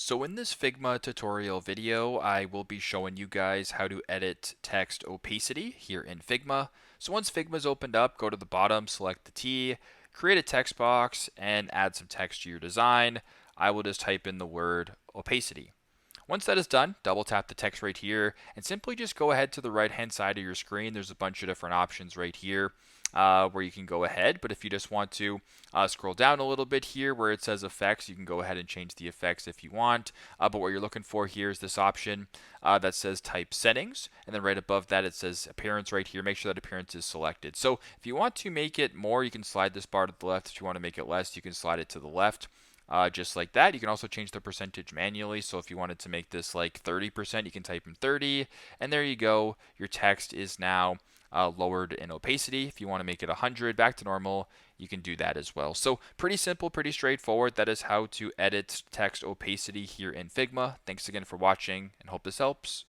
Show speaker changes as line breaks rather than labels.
So in this Figma tutorial video, I will be showing you guys how to edit text opacity here in Figma. So once Figma's opened up, go to the bottom, select the T, create a text box, and add some text to your design. I will just type in the word opacity. Once that is done, double tap the text right here and simply just go ahead to the right hand side of your screen. There's a bunch of different options right here where you can go ahead. But if you just want to scroll down a little bit here where it says effects, you can go ahead and change the effects if you want. But what you're looking for here is this option that says type settings. And then right above that, it says appearance right here. Make sure that appearance is selected. So if you want to make it more, you can slide this bar to the left. If you want to make it less, you can slide it to the left. Just like that. You can also change the percentage manually. So if you wanted to make this like 30%, you can type in 30. And there you go. Your text is now lowered in opacity. If you want to make it 100 back to normal, you can do that as well. So pretty simple, pretty straightforward. That is how to edit text opacity here in Figma. Thanks again for watching and hope this helps.